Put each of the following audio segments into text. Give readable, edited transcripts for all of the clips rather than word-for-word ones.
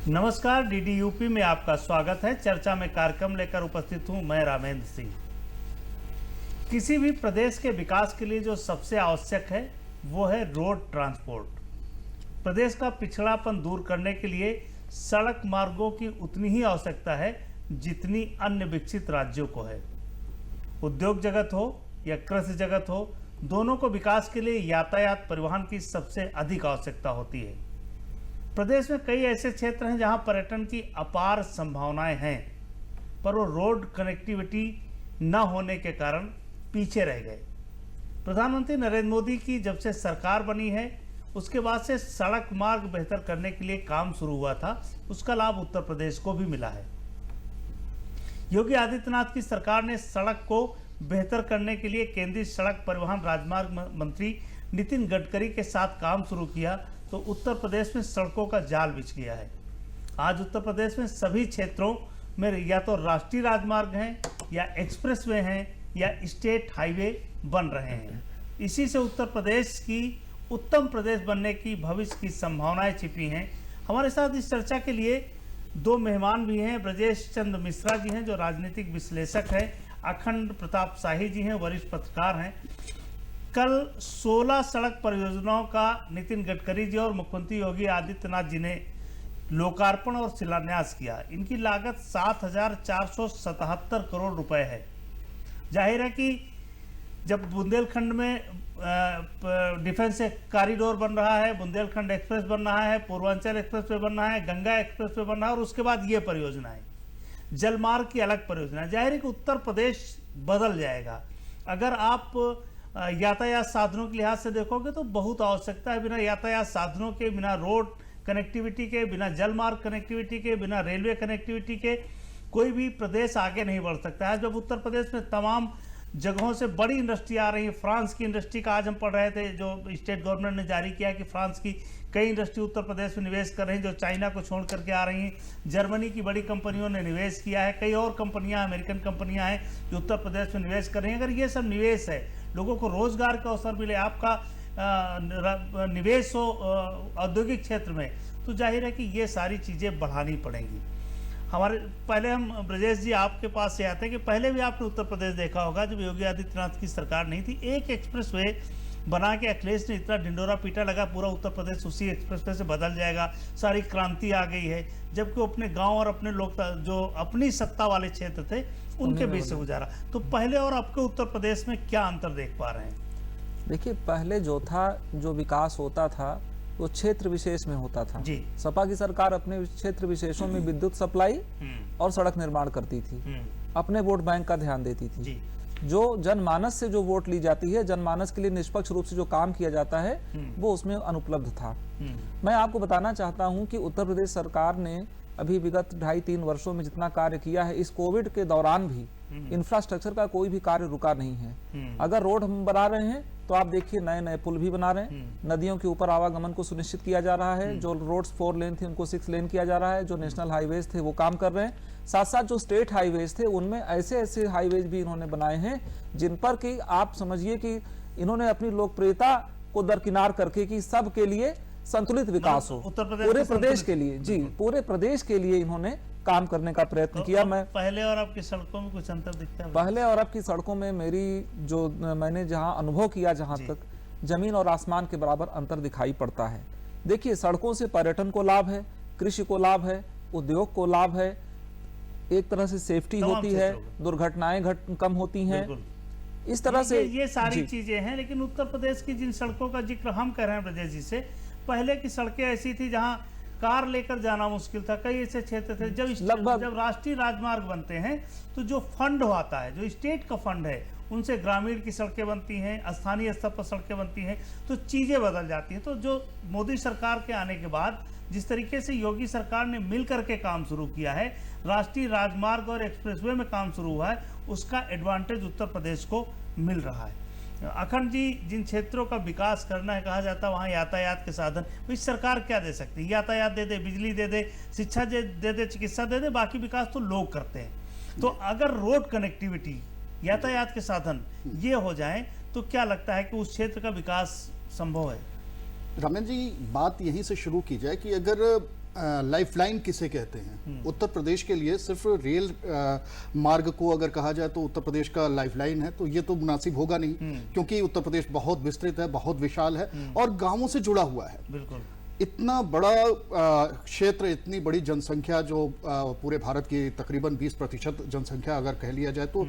नमस्कार, DD UP में आपका स्वागत है। चर्चा में कार्यक्रम लेकर उपस्थित हूं मैं रामेंद्र सिंह। किसी भी प्रदेश के विकास के लिए जो सबसे आवश्यक है वो है रोड ट्रांसपोर्ट। प्रदेश का पिछड़ापन दूर करने के लिए सड़क मार्गों की उतनी ही आवश्यकता है जितनी अन्य विकसित राज्यों को है। उद्योग जगत हो या कृषि जगत हो, दोनों को विकास के लिए यातायात परिवहन की सबसे अधिक आवश्यकता होती है। प्रदेश में कई ऐसे क्षेत्र हैं जहां पर्यटन की अपार संभावनाएं हैं, पर वो रोड कनेक्टिविटी न होने के कारण पीछे रह गए। प्रधानमंत्री नरेंद्र मोदी की जब से सरकार बनी है, उसके बाद से सड़क मार्ग बेहतर करने के लिए काम शुरू हुआ था। उसका लाभ उत्तर प्रदेश को भी मिला है। योगी आदित्यनाथ की सरकार ने सड़क को बेहतर करने के लिए केंद्रीय सड़क परिवहन राजमार्ग मंत्री नितिन गडकरी के साथ काम शुरू किया, तो उत्तर प्रदेश में सड़कों का जाल बिछ गया है। आज उत्तर प्रदेश में सभी क्षेत्रों में या तो राष्ट्रीय राजमार्ग हैं, या एक्सप्रेसवे हैं, या स्टेट हाईवे बन रहे हैं। इसी से उत्तर प्रदेश की उत्तम प्रदेश बनने की भविष्य की संभावनाएं छिपी हैं। हमारे साथ इस चर्चा के लिए दो मेहमान भी हैं। ब्रजेश चंद्र मिश्रा जी हैं जो राजनीतिक विश्लेषक हैं, अखंड प्रताप शाही जी हैं, वरिष्ठ पत्रकार हैं। कल 16 सड़क परियोजनाओं का नितिन गडकरी जी और मुख्यमंत्री योगी आदित्यनाथ जी ने लोकार्पण और शिलान्यास किया। इनकी लागत 7,477 करोड़ रुपए है। जाहिर है कि जब बुंदेलखंड में डिफेंस कॉरिडोर बन रहा है, बुंदेलखंड एक्सप्रेस बन रहा है, पूर्वांचल एक्सप्रेस वे बन रहा है, गंगा एक्सप्रेस वे बन रहा है, और उसके बाद ये परियोजना है, जलमार्ग की अलग परियोजना। जाहिर है कि उत्तर प्रदेश बदल जाएगा। अगर आप यातायात साधनों के लिहाज से देखोगे तो बहुत आवश्यकता है। बिना यातायात साधनों के, बिना रोड कनेक्टिविटी के, बिना जलमार्ग कनेक्टिविटी के, बिना रेलवे कनेक्टिविटी के कोई भी प्रदेश आगे नहीं बढ़ सकता है। जब उत्तर प्रदेश में तमाम जगहों से बड़ी इंडस्ट्री आ रही है, फ्रांस की इंडस्ट्री का आज हम पढ़ रहे थे, जो स्टेट गवर्नमेंट ने जारी किया है कि फ्रांस की कई इंडस्ट्री उत्तर प्रदेश में निवेश कर रही हैं, जो चाइना को छोड़ करके आ रही हैं। जर्मनी की बड़ी कंपनियों ने निवेश किया है। कई और कंपनियां, अमेरिकन कंपनियां हैं जो उत्तर प्रदेश में निवेश कर रही हैं। अगर ये सब निवेश है, लोगों को रोजगार का अवसर मिले, आपका निवेश हो औद्योगिक क्षेत्र में, तो जाहिर है कि ये सारी चीज़ें बढ़ानी पड़ेंगी। पहले हम ब्रजेश जी आपके पास से आते हैं कि पहले भी आपने उत्तर प्रदेश देखा होगा, जब योगी आदित्यनाथ की सरकार नहीं थी, एक एक्सप्रेसवे बना के अखिलेश ने इतना ढिंडोरा पीटा लगा पूरा उत्तर प्रदेश उसी एक्सप्रेसवे से बदल जाएगा, सारी क्रांति आ गई है। जबकि अपने गांव और अपने लोग जो अपनी सत्ता वाले क्षेत्र थे उनके बीच से गुजारा। तो पहले और अब के उत्तर प्रदेश में क्या अंतर देख पा रहे हैं? देखिए, पहले जो था, जो विकास होता था वो क्षेत्र विशेष में होता था जी। सपा की सरकार अपने क्षेत्र विशेषों में विद्युत सप्लाई और सड़क निर्माण करती थी, अपने वोट बैंक का ध्यान देती थी जी। जो जनमानस से जो वोट ली जाती है, जनमानस के लिए निष्पक्ष रूप से जो काम किया जाता है, वो उसमें अनुपलब्ध था। मैं आपको बताना चाहता हूं कि उत्तर प्रदेश सरकार ने अभी विगत 2.5-3 वर्षों में जितना कार्य किया है, इस कोविड के दौरान भी इंफ्रास्ट्रक्चर का कोई भी कार्य रुका नहीं है। अगर रोड हम बना रहे हैं तो आप देखिए नए नए पुल भी बना रहे हैं, नदियों के ऊपर आवागमन को सुनिश्चित किया जा रहा है, जो रोड्स 4 लेन थे उनको 6 लेन किया जा रहा है, जो नेशनल हाईवेज थे वो काम कर रहे हैं, साथ साथ जो स्टेट हाईवेज थे उनमें ऐसे ऐसे हाईवेज भी इन्होंने बनाए हैं जिन पर कि आप समझिए कि इन्होंने अपनी लोकप्रियता को दरकिनार करके कि सबके लिए संतुलित विकास हो, पूरे प्रदेश के लिए जी, पूरे प्रदेश के लिए इन्होंने काम करने का प्रयत्न किया। मैं पहले और अब की सड़कों में कुछ अंतर दिखता है? पहले और अब की सड़कों में मैंने जहां अनुभव किया, जहां तक जमीन और आसमान के बराबर अंतर दिखाई पड़ता है। देखिए, सड़कों से पर्यटन को लाभ है, कृषि को लाभ है, उद्योग को लाभ है, एक तरह से सेफ्टी होती है, दुर्घटनाएं कम होती हैं, इस तरह से ये सारी चीजें हैं। लेकिन उत्तर प्रदेश की जिन सड़कों का जिक्र हम कर रहे हैं ब्रजेश जी से, पहले की सड़कें ऐसी थी जहां कार लेकर जाना मुश्किल था। कई ऐसे क्षेत्र थे जब राष्ट्रीय राजमार्ग बनते हैं तो जो फंड आता है, जो स्टेट का फंड है, उनसे ग्रामीण की सड़कें बनती हैं, स्थानीय स्तर पर सड़कें बनती हैं, तो चीज़ें बदल जाती हैं। तो जो मोदी सरकार के आने के बाद जिस तरीके से योगी सरकार ने मिल करके काम शुरू किया है, राष्ट्रीय राजमार्ग और एक्सप्रेसवे में काम शुरू हुआ है, उसका एडवांटेज उत्तर प्रदेश को मिल रहा है। अखंड जी, जिन क्षेत्रों का विकास करना है, कहा जाता है वहाँ यातायात के साधन, भाई सरकार क्या दे सकती है? यातायात दे दे, बिजली दे दे, शिक्षा दे दे, चिकित्सा दे दे, बाकी विकास तो लोग करते हैं। तो अगर रोड कनेक्टिविटी, यातायात के साधन ये हो जाएं तो क्या लगता है कि उस क्षेत्र का विकास संभव है? रमेश जी, बात यहीं से शुरू की जाए कि अगर लाइफलाइन किसे कहते हैं? उत्तर प्रदेश के लिए सिर्फ रेल मार्ग को अगर कहा जाए तो उत्तर प्रदेश का लाइफलाइन है, तो ये तो मुनासिब होगा नहीं, क्योंकि उत्तर प्रदेश बहुत विस्तृत है, बहुत विशाल है और गांवों से जुड़ा हुआ है। बिल्कुल। इतना बड़ा क्षेत्र, इतनी बड़ी जनसंख्या जो पूरे भारत की तकरीबन 20% जनसंख्या अगर कह लिया जाए तो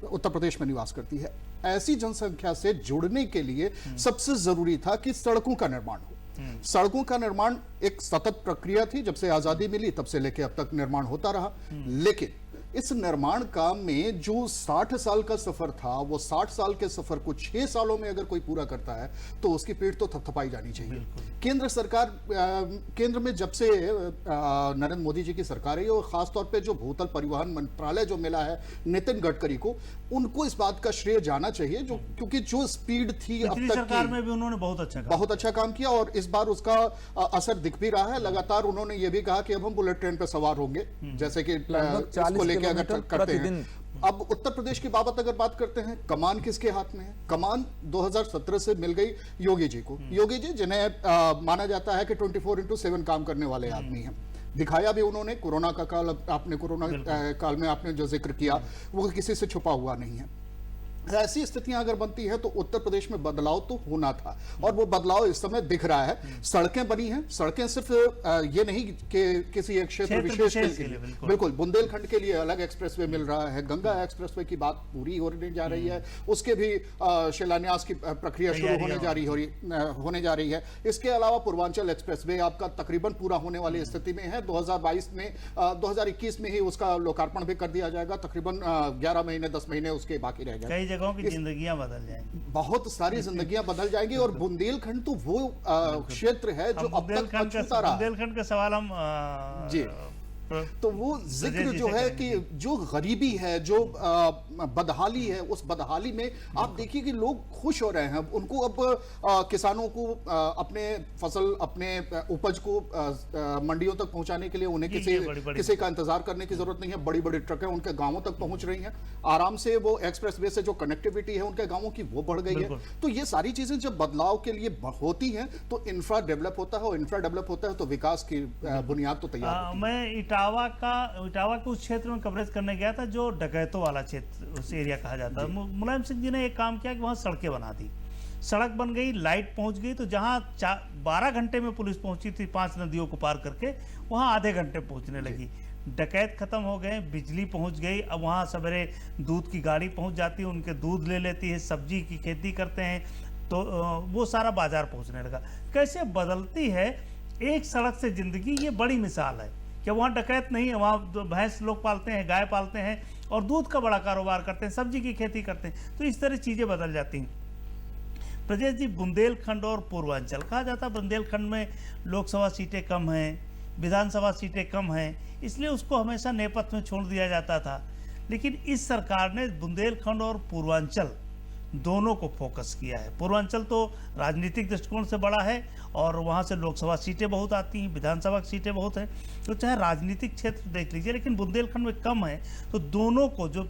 उत्तर प्रदेश में निवास करती है। ऐसी जनसंख्या से जुड़ने के लिए सबसे जरूरी था कि सड़कों का निर्माण हो। सड़कों का निर्माण एक सतत प्रक्रिया थी, जब से आजादी मिली तब से लेकर अब तक निर्माण होता रहा। लेकिन इस निर्माण काम में जो 60 साल का सफर था, वो 60 साल के सफर को 6 सालों में अगर कोई पूरा करता है तो उसकी पीठ तो थपथपाई जानी चाहिए। केंद्र सरकार, केंद्र में जब से नरेंद्र मोदी जी की सरकार है, और खासतौर पे जो भूतल परिवहन मंत्रालय जो मिला है नितिन गडकरी को, उनको इस बात का श्रेय जाना चाहिए, जो क्योंकि जो स्पीड थी अब तक सरकार में भी उन्होंने बहुत अच्छा काम किया और इस बार उसका असर दिख भी रहा है। लगातार उन्होंने ये भी कहा कि अब हम बुलेट ट्रेन पर सवार होंगे, जैसे कि इसको लेके अगर करते हैं। अब उत्तर प्रदेश की बाबत अगर बात करते हैं, कमान किसके हाथ में है? कमान 2017 से मिल गई योगी जी को। योगी जी जिन्हें माना जाता है कि 24/7 काम करने वाले आदमी हैं, दिखाया भी उन्होंने। कोरोना का काल, आपने कोरोना काल में आपने जो जिक्र किया वो किसी से छुपा हुआ नहीं है। ऐसी स्थितियां अगर बनती है तो उत्तर प्रदेश में बदलाव तो होना था और वो बदलाव इस समय दिख रहा है। सड़कें बनी हैं, सड़कें सिर्फ ये नहीं कि किसी एक क्षेत्र विशेष के लिए, बिल्कुल बुंदेलखंड के लिए अलग एक्सप्रेसवे मिल रहा है। गंगा एक्सप्रेसवे की बात पूरी होने जा रही है, उसके भी शिलान्यास की प्रक्रिया शुरू होने जा रही है। इसके अलावा पूर्वांचल एक्सप्रेसवे आपका तकरीबन पूरा होने वाली स्थिति में है। 2021 में ही उसका लोकार्पण भी कर दिया जाएगा। तकरीबन 11 महीने 10 महीने उसके बाकी रह जाएंगे। जगहों की जिंदगियां बदल जाएंगी, बहुत सारी जिंदगियां बदल जाएंगी। और बुंदेलखंड तो वो क्षेत्र है जो अब तक अछूता रहा। बुंदेलखंड का सवाल हम जी, तो वो जिक्र जो है कि जो गरीबी है, जो बदहाली है, उस बदहाली में आप देखिए कि लोग खुश हो रहे हैं। उनको अब किसानों को अपने फसल, अपने उपज को मंडियों तक पहुंचाने के लिए उन्हें किसी का इंतजार करने की जरूरत नहीं है। बड़ी बड़ी ट्रकें उनके गांवों तक पहुंच रही हैं आराम से। वो एक्सप्रेसवे से जो कनेक्टिविटी है उनके गांवों की वो बढ़ गई है। तो ये सारी चीजें जब बदलाव के लिए होती हैं तो इंफ्रा डेवलप होता है, और इंफ्रा डेवलप होता है तो विकास की बुनियाद तो तैयार होती है। मैं इटावा के उस क्षेत्र में कवरेज करने गया था जो डकैतों वाला क्षेत्र, उस एरिया कहा जाता है। मुलायम सिंह जी ने एक काम किया कि वहां सड़कें बना दी, सड़क बन गई, लाइट पहुंच गई। तो जहां 12 घंटे में पुलिस पहुंची थी 5 नदियों को पार करके, वहां आधे घंटे पहुंचने लगी। डकैत खत्म हो गए, बिजली पहुंच गई। अब वहां सवेरे दूध की गाड़ी पहुंच जाती है, उनके दूध ले लेती है, सब्जी की खेती करते हैं, तो वो सारा बाजार पहुंचने लगा। कैसे बदलती है एक सड़क से जिंदगी, ये बड़ी मिसाल है। क्या वहाँ डकैत नहीं है, वहाँ भैंस लोग पालते हैं, गाय पालते हैं और दूध का बड़ा कारोबार करते हैं, सब्जी की खेती करते हैं। तो इस तरह चीज़ें बदल जाती हैं। प्रदेश जी, बुंदेलखंड और पूर्वांचल कहा जाता है, बुंदेलखंड में लोकसभा सीटें कम हैं, विधानसभा सीटें कम हैं, इसलिए उसको हमेशा नेपथ्य में छोड़ दिया जाता था। लेकिन इस सरकार ने बुंदेलखंड और पूर्वांचल दोनों को फोकस किया है। पूर्वांचल तो राजनीतिक दृष्टिकोण से बड़ा है और वहाँ से लोकसभा सीटें बहुत आती हैं, विधानसभा सीटें बहुत हैं, तो चाहे राजनीतिक क्षेत्र देख लीजिए, लेकिन बुंदेलखंड में कम है। तो दोनों को जो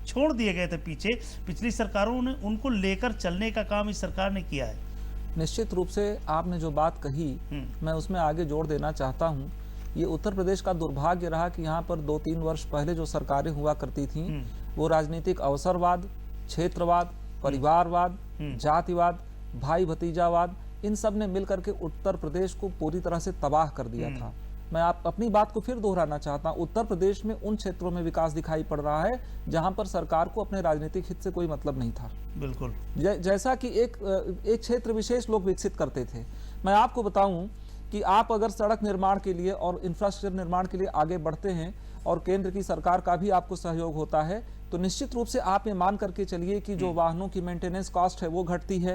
छोड़ दिए गए थे पीछे पिछली सरकारों ने, उनको लेकर चलने का काम इस सरकार ने किया है। निश्चित रूप से आपने जो बात कही, मैं उसमें आगे जोड़ देना चाहता हूँ। ये उत्तर प्रदेश का दुर्भाग्य रहा कि यहाँ पर 2-3 वर्ष पहले जो सरकारें हुआ करती थीं, वो राजनीतिक अवसरवाद, क्षेत्रवाद, परिवारवाद, जातिवाद, भाई भतीजावाद, इन सब ने मिलकर के उत्तर प्रदेश को पूरी तरह से तबाह कर दिया था। मैं अपनी बात को फिर दोहराना चाहता हूँ। उत्तर प्रदेश में उन क्षेत्रों में विकास दिखाई पड़ रहा है जहां पर सरकार को अपने राजनीतिक हित से कोई मतलब नहीं था। बिल्कुल जैसा कि एक क्षेत्र विशेष लोग विकसित करते थे। मैं आपको बताऊं कि आप अगर सड़क निर्माण के लिए और इंफ्रास्ट्रक्चर निर्माण के लिए आगे बढ़ते हैं और केंद्र की सरकार का भी आपको सहयोग होता है, तो निश्चित रूप से आप ये मान करके चलिए कि जो वाहनों की मेंटेनेंस कॉस्ट है वो घटती है।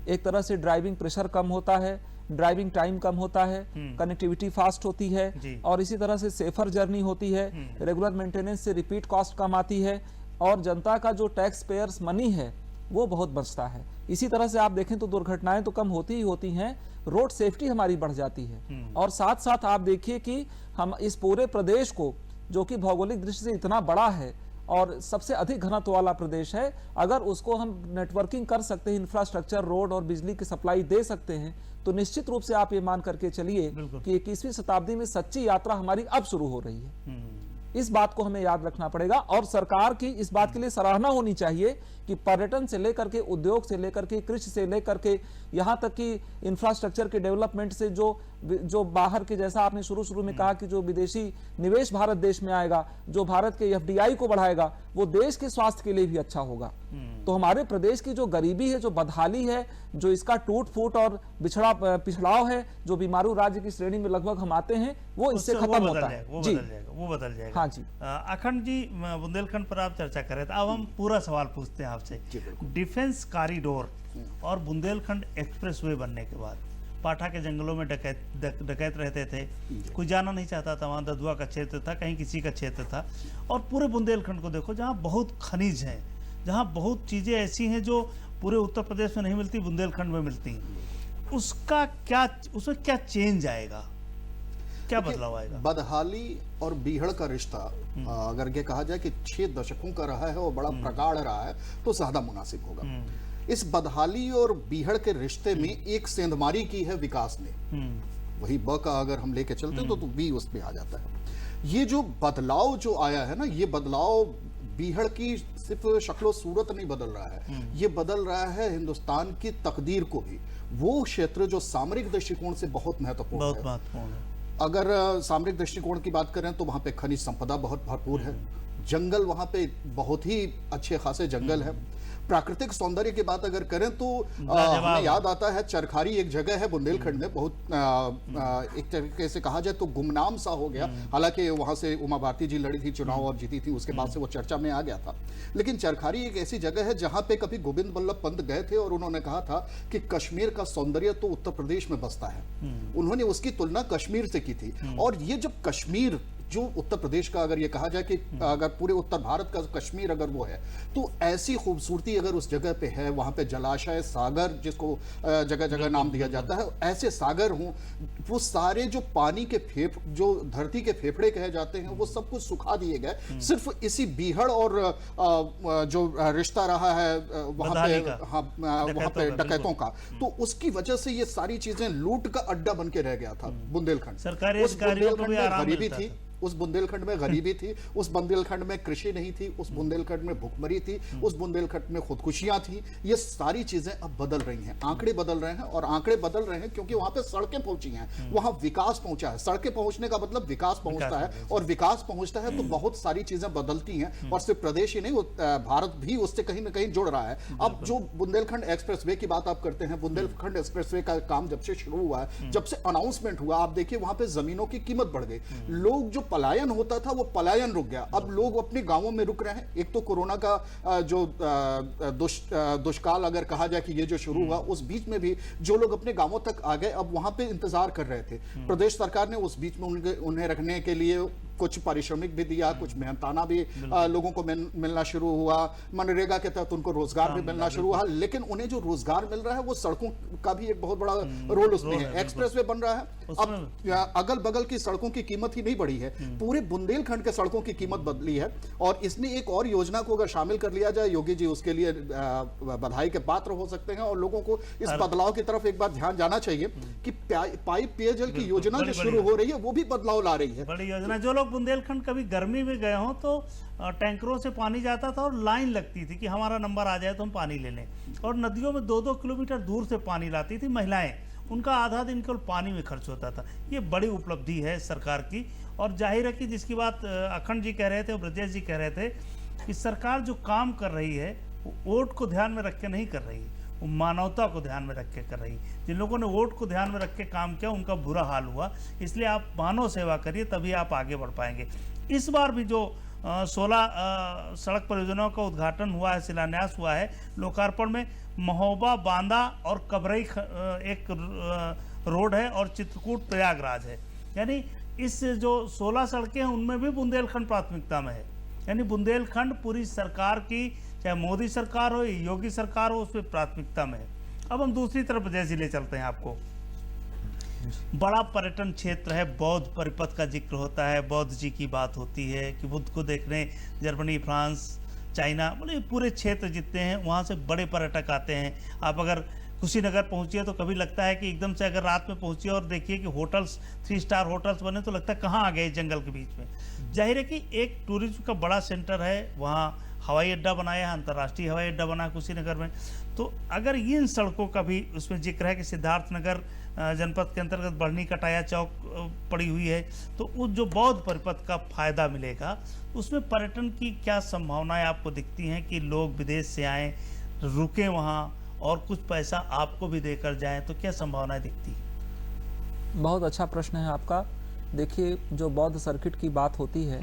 एक तरह से ड्राइविंग प्रेशर कम होता है, ड्राइविंग टाइम कम होता है, कनेक्टिविटी फास्ट होती है और इसी तरह से सेफर जर्नी होती है। रेगुलर मेंटेनेंस से रिपीट कॉस्ट कम आती है और जनता का जो टैक्स पेयर्स मनी है वो बहुत बचता है। इसी तरह से आप देखें तो दुर्घटनाएं तो कम होती ही होती हैं, रोड सेफ्टी हमारी बढ़ जाती है। और साथ साथ आप देखिए कि हम इस पूरे प्रदेश को, जो कि भौगोलिक दृष्टि से इतना बड़ा है और सबसे अधिक घनत्व वाला प्रदेश है। अगर उसको हम नेटवर्किंग कर सकते हैं, इंफ्रास्ट्रक्चर, रोड और बिजली की सप्लाई दे सकते हैं, तो निश्चित रूप से आप ये मान करके चलिए कि 21वीं शताब्दी में सच्ची यात्रा हमारी अब शुरू हो रही है। इस बात को हमें याद रखना पड़ेगा और सरकार की इस बात के लिए सराहना होनी चाहिए कि पर्यटन से लेकर के, उद्योग से लेकर के, कृषि से लेकर के, यहाँ तक कि इंफ्रास्ट्रक्चर के डेवलपमेंट से जो बाहर के, जैसा आपने शुरू में कहा कि जो विदेशी निवेश भारत देश में आएगा, जो भारत के एफडीआई को बढ़ाएगा, वो देश के स्वास्थ्य के लिए भी अच्छा होगा। तो हमारे प्रदेश की जो गरीबी है, जो बदहाली है, जो इसका टूट फूट और पिछड़ाव है, जो बीमारू राज्य की श्रेणी में लगभग हम आते हैं, वो इससे खत्म होता है। वो बदल जाएगा। हाँ जी। अखंड जी, बुंदेलखंड पर आप चर्चा कर रहे थे, अब हम पूरा सवाल पूछते हैं आपसे। डिफेंस कॉरिडोर और बुंदेलखंड एक्सप्रेसवे बनने के बाद पाठा के जंगलों में डकैत रहते थे, कोई जाना नहीं चाहता था, वहाँ ददुआ का क्षेत्र था, कहीं किसी का क्षेत्र था। और पूरे बुंदेलखंड को देखो, जहाँ बहुत खनिज है, जहाँ बहुत चीज़ें ऐसी हैं जो पूरे उत्तर प्रदेश में नहीं मिलती, बुंदेलखंड में मिलती हैं। उसमें क्या चेंज आएगा, क्या बदलाव आएगा? बदहाली और बीहड़ का रिश्ता अगर ये कहा जाए कि 6 दशकों का रहा है और बड़ा प्रगाढ़ रहा है, तो ज्यादा मुनासिब होगा। इस बदहाली और बीहड़ के रिश्ते में एक सेंधमारी की है विकास ने। वही ब का अगर हम लेके चलते तो बी उस पे आ जाता है। ये जो बदलाव जो आया है ना, ये बदलाव बीहड़ की सिर्फ शक्लो सूरत नहीं बदल रहा है, ये बदल रहा है हिंदुस्तान की तकदीर को भी। वो क्षेत्र जो सामरिक दृष्टिकोण से बहुत महत्वपूर्ण है। अगर सामरिक दृष्टिकोण की बात करें तो वहां पे खनिज संपदा बहुत भरपूर है, जंगल वहां पे बहुत ही अच्छे खासे जंगल है। प्राकृतिक सौंदर्य की बात अगर करें तो हमें याद आता है चरखारी एक जगह है बुंदेलखंड में, बहुत एक तरीके से कहा जाए तो गुमनाम सा हो गया। हालांकि वहां से उमा भारती जी लड़ी थी चुनाव और जीती थी, उसके बाद से वो चर्चा में आ गया था। लेकिन चरखारी एक ऐसी जगह है जहां पे कभी गोविंद बल्लभ पंत गए थे और उन्होंने कहा था कि कश्मीर का सौंदर्य तो उत्तर प्रदेश में बसता है। उन्होंने उसकी तुलना कश्मीर से की थी। और ये जब कश्मीर जो उत्तर प्रदेश का, अगर ये कहा जाए कि अगर पूरे उत्तर भारत का कश्मीर अगर वो है, तो ऐसी खूबसूरती अगर उस जगह पे है, वहां पे जलाशय, सागर, जिसको जगह जगह नाम दिया जाता है, ऐसे सागर हों, वो सारे जो पानी के जो धरती के फेफड़े कहे जाते हैं, वो सब कुछ सुखा दिए गए सिर्फ इसी बीहड़ और जो रिश्ता रहा है वहां पे डकैतों का। तो उसकी वजह से ये सारी चीजें लूट का अड्डा बन के रह गया था बुंदेलखंड। सरकारी अधिकारियों को भी आराम मिलता था। उस बुंदेलखंड में गरीबी थी, उस बुंदेलखंड में कृषि नहीं थी, उस बुंदेलखंड में भुखमरी थी, उस बुंदेलखंड में खुदकुशियां थी। ये सारी चीजें अब बदल रही हैं, आंकड़े बदल रहे हैं। और आंकड़े बदल रहे हैं क्योंकि वहां पे सड़कें पहुंची हैं, वहां विकास पहुंचा है। सड़कें पहुंचने का मतलब विकास पहुंचता है, और विकास पहुंचता है तो बहुत सारी चीजें बदलती हैं। और सिर्फ प्रदेश ही नहीं, भारत भी उससे कहीं ना कहीं जुड़ रहा है। अब जो बुंदेलखंड एक्सप्रेसवे की बात आप करते हैं, बुंदेलखंड एक्सप्रेसवे का काम जब से शुरू हुआ है, जब से अनाउंसमेंट हुआ, आप देखिए वहां पे जमीनों की कीमत बढ़ गई। लोग जो पलायन होता था वो पलायन रुक गया, अब लोग अपने गांवों में रुक रहे हैं। एक तो कोरोना का जो दुष्काल अगर कहा जाए कि ये जो शुरू हुआ, उस बीच में भी जो लोग अपने गांवों तक आ गए, अब वहां पे इंतजार कर रहे थे। प्रदेश सरकार ने उस बीच में उन्हें रखने के लिए कुछ पारिश्रमिक भी दिया, कुछ मेहनताना भी लोगों को मिलना शुरू हुआ। मनरेगा के तहत उनको रोजगार भी मिलना शुरू हुआ। लेकिन उन्हें जो रोजगार मिल रहा है वो सड़कों का भी एक बहुत बड़ा रोल उसमें है। एक्सप्रेसवे बन रहा है, अब अगल बगल की सड़कों की कीमत ही नहीं बढ़ी है, पूरे बुंदेलखंड के सड़कों की कीमत बदली है। और इसमें एक और योजना को अगर शामिल कर लिया जाए, योगी जी उसके लिए बधाई के पात्र हो सकते हैं। और लोगों को इस बदलाव की तरफ एक बार ध्यान जाना चाहिए कि पाइप पेयजल की योजना जो शुरू हो रही है वो भी बदलाव ला रही है। बड़ी योजना। जो लोग बुंदेलखंड कभी गर्मी में गए हों तो टैंकरों से पानी जाता था और लाइन लगती थी कि हमारा नंबर आ जाए तो हम पानी ले लें। और नदियों में 2-2 किलोमीटर दूर से पानी लाती थी महिलाएं, उनका आधा दिन केवल पानी में खर्च होता था। ये बड़ी उपलब्धि है सरकार की। और जाहिर है कि जिसकी बात अखंड जी कह रहे थे और ब्रजेश जी कह रहे थे कि सरकार जो काम कर रही है वो वोट को ध्यान में रख के नहीं कर रही, वो मानवता को ध्यान में रख के कर रही। जिन लोगों ने वोट को ध्यान में रख के काम किया उनका बुरा हाल हुआ। इसलिए आप मानव सेवा करिए, तभी आप आगे बढ़ पाएंगे। इस बार भी जो 16 सड़क परियोजनाओं का उद्घाटन हुआ है, शिलान्यास हुआ है, लोकार्पण में महोबा, बांदा और कबरई एक रोड है और चित्रकूट प्रयागराज है। यानी इस जो 16 सड़कें हैं उनमें भी बुंदेलखंड प्राथमिकता में है। यानी बुंदेलखंड पूरी सरकार की, चाहे मोदी सरकार हो या योगी सरकार हो, उस पर प्राथमिकता में है। अब हम दूसरी तरफ जैसे ले चलते हैं आपको। बड़ा पर्यटन क्षेत्र है, बौद्ध परिपथ का जिक्र होता है, बौद्ध जी की बात होती है कि बुद्ध को देखने जर्मनी, फ्रांस, चाइना, मतलब पूरे क्षेत्र जितने हैं वहाँ से बड़े पर्यटक आते हैं। आप अगर कुशीनगर पहुँचिए तो कभी लगता है कि एकदम से अगर रात में पहुँचिए और देखिए कि होटल्स 3 स्टार होटल्स बने तो लगता है कहाँ आ गए जंगल के बीच में। जाहिर है कि एक टूरिज्म का बड़ा सेंटर है, वहाँ हवाई अड्डा बनाया है, अंतर्राष्ट्रीय हवाई अड्डा बना है कुशीनगर में। तो अगर इन सड़कों का भी उसमें जिक्र है कि सिद्धार्थनगर जनपद के अंतर्गत बढ़नी कटाया चौक पड़ी हुई है, तो उस जो बौद्ध परिपथ का फायदा मिलेगा उसमें पर्यटन की क्या संभावनाएं आपको दिखती हैं कि लोग विदेश से आएँ, रुकें वहाँ और कुछ पैसा आपको भी देकर जाएं, तो क्या संभावनाएं दिखती हैं? बहुत अच्छा प्रश्न है आपका। देखिए, जो बौद्ध सर्किट की बात होती है,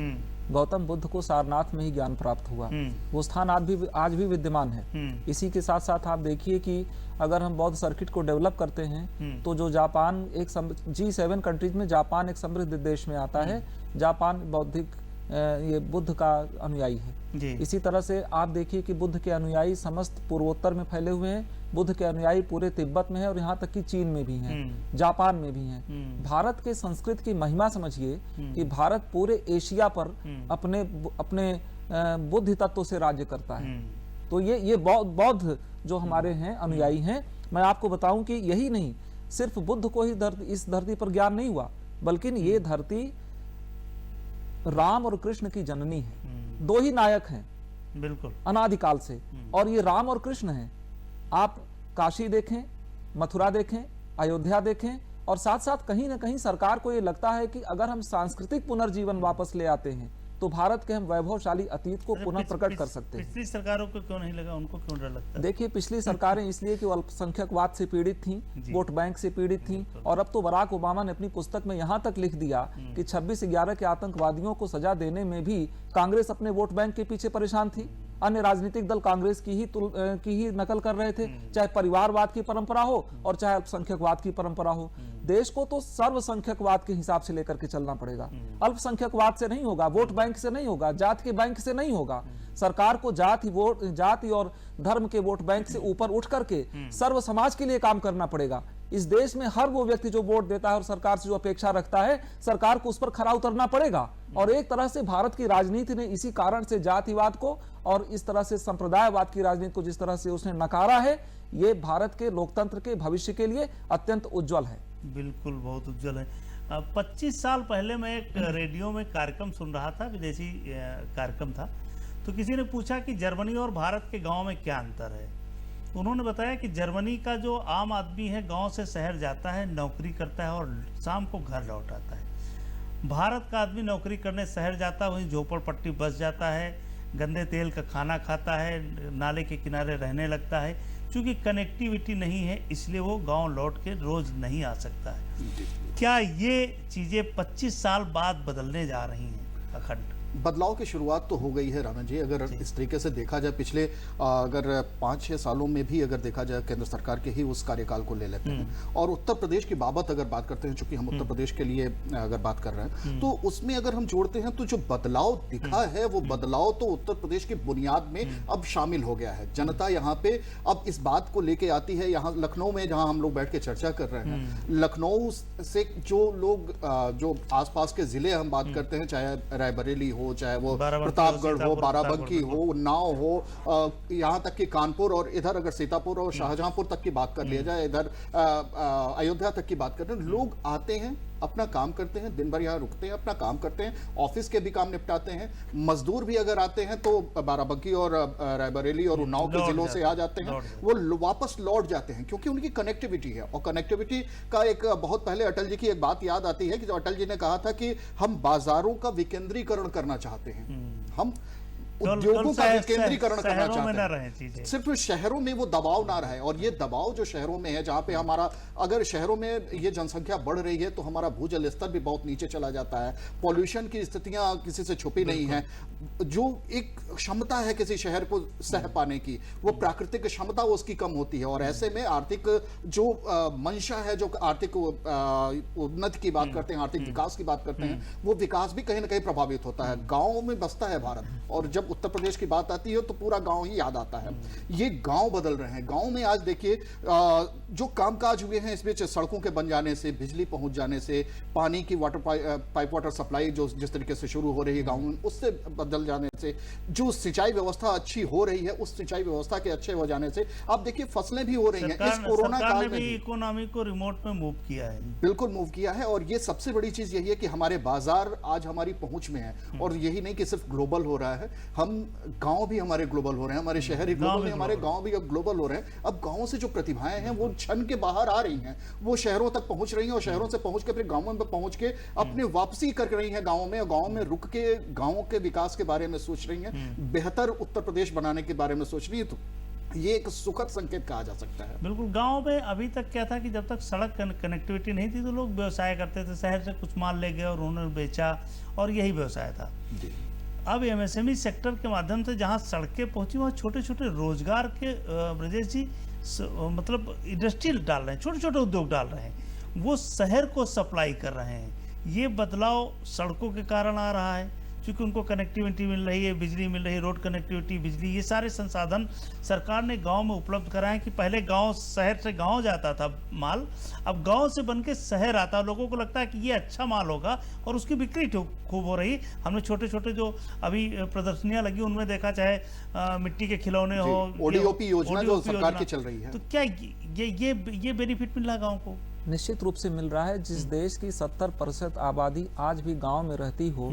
गौतम बुद्ध को सारनाथ में ही ज्ञान प्राप्त हुआ। वो स्थान आज भी विद्यमान है। इसी के साथ साथ आप देखिए कि अगर हम बौद्ध सर्किट को डेवलप करते हैं तो जो जापान एक G7 कंट्रीज में जापान एक समृद्ध देश में आता है। जापान बौद्धिक ये बुद्ध का अनुयायी है। इसी तरह से आप देखिए कि बुद्ध के अनुयायी समस्त पूर्वोत्तर में फैले हुए हैं। बुद्ध के अनुयायी पूरे तिब्बत में है और यहाँ तक कि चीन में भी हैं, जापान में भी हैं। भारत के संस्कृत की महिमा समझिए कि भारत पूरे एशिया पर अपने बुद्धि तत्व से राज्य करता है। तो ये बौद्ध जो हमारे हैं अनुयायी हैं, मैं आपको बताऊं कि यही नहीं सिर्फ बुद्ध को ही इस धरती पर ज्ञान नहीं हुआ, बल्कि ये धरती राम और कृष्ण की जननी है। 2 ही नायक हैं बिल्कुल अनादिकाल से, और ये राम और कृष्ण हैं। आप काशी देखें, मथुरा देखें, अयोध्या देखें, और साथ साथ कहीं ना कहीं सरकार को ये लगता है कि अगर हम सांस्कृतिक पुनर्जीवन वापस ले आते हैं तो भारत के हम वैभवशाली अतीत को पुनः प्रकट कर सकते हैं। पिछली सरकारों को क्यों नहीं लगा, उनको क्यों डर लगता है? देखिए, पिछली सरकारें इसलिए कि वो अल्पसंख्यकवाद से पीड़ित थीं, वोट बैंक से पीड़ित थीं, और अब तो बराक ओबामा ने अपनी पुस्तक में यहाँ तक लिख दिया कि 26/11 के आतंकवादियों को सजा देने में भी कांग्रेस अपने वोट बैंक के पीछे परेशान थी। अन्य राजनीतिक दल कांग्रेस की ही नकल कर रहे थे, चाहे परिवारवाद की परंपरा हो और चाहे अल्पसंख्यकवाद की परंपरा हो। देश को तो सर्वसंख्यकवाद के हिसाब से लेकर के चलना पड़ेगा। अल्पसंख्यकवाद से नहीं होगा, वोट बैंक से नहीं होगा, जात के बैंक से नहीं होगा। सरकार को जाति और धर्म के वोट बैंक से ऊपर उठ करके सर्व समाज के लिए काम करना पड़ेगा। इस देश में हर वो व्यक्ति जो वोट देता है और सरकार से जो अपेक्षा रखता है, सरकार को उस पर खरा उतरना पड़ेगा। और एक तरह से भारत की राजनीति ने इसी कारण से जातिवाद को और इस तरह से संप्रदायवाद की राजनीति को जिस तरह से उसने नकारा है, ये भारत के लोकतंत्र के भविष्य के लिए अत्यंत उज्जवल है। बिल्कुल, बहुत उज्जवल है। 25 साल पहले मैं एक रेडियो में कार्यक्रम सुन रहा था, विदेशी कार्यक्रम था, तो किसी ने पूछा कि जर्मनी और भारत के गांव में क्या अंतर है। उन्होंने बताया कि जर्मनी का जो आम आदमी है गांव से शहर जाता है, नौकरी करता है और शाम को घर लौट आता है। भारत का आदमी नौकरी करने शहर जाता है, वहीं झोपड़पट्टी बस जाता है, गंदे तेल का खाना खाता है, नाले के किनारे रहने लगता है। क्योंकि कनेक्टिविटी नहीं है इसलिए वो गांव लौट के रोज नहीं आ सकता है। क्या ये चीज़ें 25 साल बाद बदलने जा रही हैं अखंड? बदलाव की शुरुआत तो हो गई है राणा जी। अगर इस तरीके से देखा जाए पिछले अगर 5-6 सालों में भी अगर देखा जाए केंद्र सरकार के ही उस कार्यकाल को ले लेते हैं और उत्तर प्रदेश की बाबत अगर बात करते हैं, चूंकि हम उत्तर प्रदेश के लिए अगर बात कर रहे हैं, तो उसमें अगर हम जोड़ते हैं तो जो बदलाव दिखा है वो बदलाव तो उत्तर प्रदेश की बुनियाद में अब शामिल हो गया है। जनता यहाँ पे अब इस बात को लेके आती है। यहाँ लखनऊ में जहाँ हम लोग बैठ के चर्चा कर रहे हैं, लखनऊ से जो लोग जो आसपास के जिले हम बात करते हैं, चाहे रायबरेली हो, चाहे वो प्रतापगढ़ हो, बाराबंकी हो, उन्नाव हो, यहाँ तक कि कानपुर और इधर अगर सीतापुर और शाहजहांपुर तक की बात कर लिया जाए, इधर अयोध्या तक की बात करते हैं, लोग आते हैं, अपना काम करते हैं, दिन भर यहाँ रुकते हैं, अपना काम करते हैं, ऑफिस के भी काम निपटाते हैं। मजदूर भी अगर आते हैं तो बाराबंकी और रायबरेली और उन्नाव के जिलों से आ जाते हैं, वो वापस लौट जाते हैं क्योंकि उनकी कनेक्टिविटी है। और कनेक्टिविटी का एक बहुत पहले अटल जी की एक बात याद आती है कि जो अटल जी ने कहा था कि हम बाजारों का विकेंद्रीकरण करना चाहते हैं, हम उद्योगों का विकेंद्रीकरण करना चाहते हैं, सिर्फ शहरों में वो दबाव ना रहे। और ये दबाव जो शहरों में है, जहां पे हमारा अगर शहरों में ये जनसंख्या बढ़ रही है तो हमारा भूजल स्तर भी बहुत नीचे चला जाता है, पॉल्यूशन की स्थितियां किसी से छुपी नहीं है। जो एक क्षमता है किसी शहर को सह पाने की, वो प्राकृतिक क्षमता उसकी कम होती है। और ऐसे में आर्थिक जो मंशा है, जो आर्थिक उन्नति की बात करते हैं, आर्थिक विकास की बात करते हैं, वो विकास भी कहीं ना कहीं प्रभावित होता है। गाँव में बसता है भारत, और जब जब उत्तर प्रदेश की बात आती है तो पूरा गांव ही याद आता है। ये गांव बदल रहे हैं। गांव में आज देखिए जो कामकाज हुए हैं इस बीच सड़कों के बन जाने से, बिजली पहुंच जाने से, पानी की पाइप वाटर सप्लाई जो जिस तरीके से शुरू हो रही है गांव में, उससे बदल जाने से, जो सिंचाई व्यवस्था अच्छी हो रही है, उस सिंचाई व्यवस्था के अच्छे हो जाने से आप देखिए फसलें भी हो रही हैं। इस कोरोना काल में भी इकोनॉमी को रिमोट में मूव किया है, बिल्कुल मूव किया है। और ये सबसे बड़ी चीज यही है कि हमारे बाजार आज हमारी पहुंच में है। और यही नहीं कि सिर्फ ग्लोबल हो रहा है, हम गांव भी हमारे ग्लोबल हो रहे हैं, हमारे शहर ही ग्लोबल है, हमारे गांव भी अब ग्लोबल हो रहे हैं। अब गांवों से जो प्रतिभाएं हैं वो छन के बाहर आ रही हैं, वो शहरों तक पहुंच रही हैं और शहरों से पहुंच के फिर गांवों में पहुंच के अपने वापसी कर रही हैं गांवों में, और गांव में रुक के गांवों के विकास के बारे में सोच रही हैं, बेहतर उत्तर प्रदेश बनाने के बारे में सोच रही है। तो ये एक सुखद संकेत कहा जा सकता है। बिल्कुल। गांव में अभी तक क्या था कि जब तक सड़क कनेक्टिविटी नहीं थी तो लोग व्यवसाय करते थे, शहर से कुछ माल ले गए और उन्होंने बेचा, और यही व्यवसाय था। अब एमएसएमई सेक्टर के माध्यम से जहां सड़कें पहुंची वहां छोटे छोटे रोजगार के ब्रजेश जी मतलब इंडस्ट्रियल डाल रहे हैं, छोटे छोटे उद्योग डाल रहे हैं, वो शहर को सप्लाई कर रहे हैं। ये बदलाव सड़कों के कारण आ रहा है, क्योंकि उनको कनेक्टिविटी मिल रही है, बिजली मिल रही है, रोड कनेक्टिविटी, बिजली, ये सारे संसाधन सरकार ने गांव में उपलब्ध कराए कि पहले गांव, शहर से गांव जाता था माल, अब गांव से बन के शहर आता। लोगों को लगता है कि ये अच्छा माल होगा और उसकी बिक्री खूब हो रही। हमने छोटे छोटे जो अभी प्रदर्शनियां लगी उनमें देखा, चाहे मिट्टी के खिलौने हो, ओडीओपी योजना जो सरकार की चल रही है, तो क्या ये बेनिफिट मिल रहा है गाँव को? निश्चित रूप से मिल रहा है। जिस देश की 70% आबादी आज भी गाँव में रहती हो,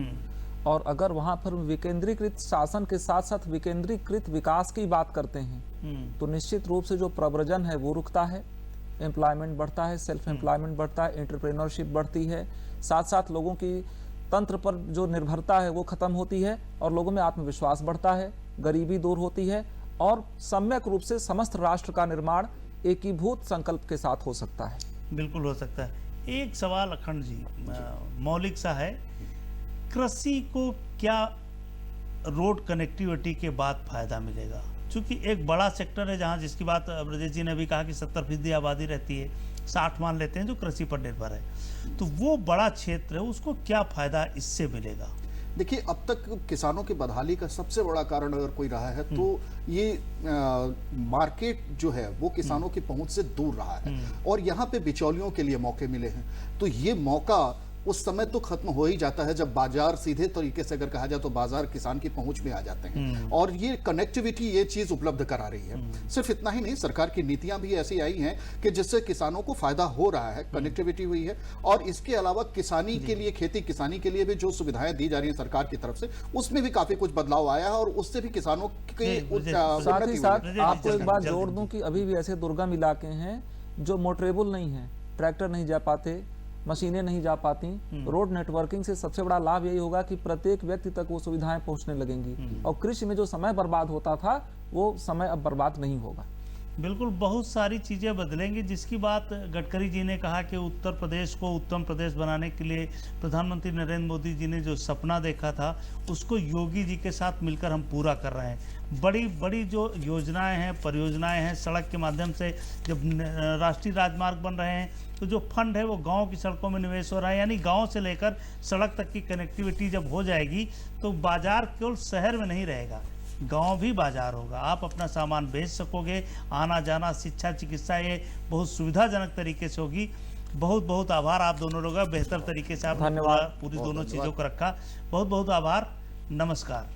और अगर वहां पर विकेंद्रीकृत शासन के साथ साथ विकेंद्रीकृत विकास की बात करते हैं, तो निश्चित रूप से जो प्रव्रजन है वो रुकता है, एम्प्लॉयमेंट बढ़ता है, सेल्फ एम्प्लॉयमेंट बढ़ता है, एंटरप्रेन्योरशिप बढ़ती है, साथ साथ लोगों की तंत्र पर जो निर्भरता है वो खत्म होती है, और लोगों में आत्मविश्वास बढ़ता है, गरीबी दूर होती है, और सम्यक रूप से समस्त राष्ट्र का निर्माण एकीभूत संकल्प के साथ हो सकता है। बिल्कुल हो सकता है। एक सवाल अखंड जी मौलिक सा है, कृषि को क्या रोड कनेक्टिविटी के बाद फायदा मिलेगा? क्योंकि एक बड़ा सेक्टर है जहां, जिसकी बात ब्रजेश जी ने भी कहा कि 70% आबादी रहती है, 60 मान लेते हैं जो कृषि पर निर्भर है, तो वो बड़ा क्षेत्र है, उसको क्या फायदा इससे मिलेगा? देखिए, अब तक किसानों की बदहाली का सबसे बड़ा कारण अगर कोई रहा है तो ये मार्केट जो है वो किसानों की पहुंच से दूर रहा है, और यहाँ पे बिचौलियों के लिए मौके मिले हैं। तो ये मौका उस समय तो खत्म हो ही जाता है जब बाजार, सीधे तरीके से अगर कहा जाए तो बाजार किसान की पहुंच में आ जाते हैं, और ये कनेक्टिविटी ये चीज उपलब्ध करा रही है। सिर्फ इतना ही नहीं, सरकार की नीतियां भी ऐसी आई हैं कि जिससे किसानों को फायदा हो रहा है, कनेक्टिविटी हुई है। और इसके अलावा किसानी के लिए, खेती किसानी के लिए भी जो सुविधाएं दी जा रही है सरकार की तरफ से, उसमें भी काफी कुछ बदलाव आया है, और उससे भी किसानों के साथ ही साथ आपको एक बात जोड़ दूं कि अभी भी ऐसे दुर्गम इलाके हैं जो मोटरेबल नहीं है, ट्रैक्टर नहीं जा पाते, मशीनें नहीं जा पाती। रोड नेटवर्किंग से सबसे बड़ा लाभ यही होगा कि प्रत्येक व्यक्ति तक वो सुविधाएं पहुंचने लगेंगी, और कृषि में जो समय बर्बाद होता था वो समय अब बर्बाद नहीं होगा। बिल्कुल, बहुत सारी चीज़ें बदलेंगी, जिसकी बात गडकरी जी ने कहा कि उत्तर प्रदेश को उत्तम प्रदेश बनाने के लिए प्रधानमंत्री नरेंद्र मोदी जी ने जो सपना देखा था उसको योगी जी के साथ मिलकर हम पूरा कर रहे हैं। बड़ी बड़ी जो योजनाएं हैं, परियोजनाएं हैं, सड़क के माध्यम से जब राष्ट्रीय राजमार्ग बन रहे हैं तो जो फंड है वो गांव की सड़कों में निवेश हो रहा है, यानी गांव से लेकर सड़क तक की कनेक्टिविटी जब हो जाएगी तो बाजार केवल शहर में नहीं रहेगा, गांव भी बाजार होगा। आप अपना सामान बेच सकोगे, आना जाना, शिक्षा, चिकित्सा, ये बहुत सुविधाजनक तरीके से होगी। बहुत बहुत आभार आप दोनों लोगों का, बेहतर तरीके से आप धन्यवाद, पूरी दोनों चीज़ों को रखा। बहुत बहुत आभार, नमस्कार।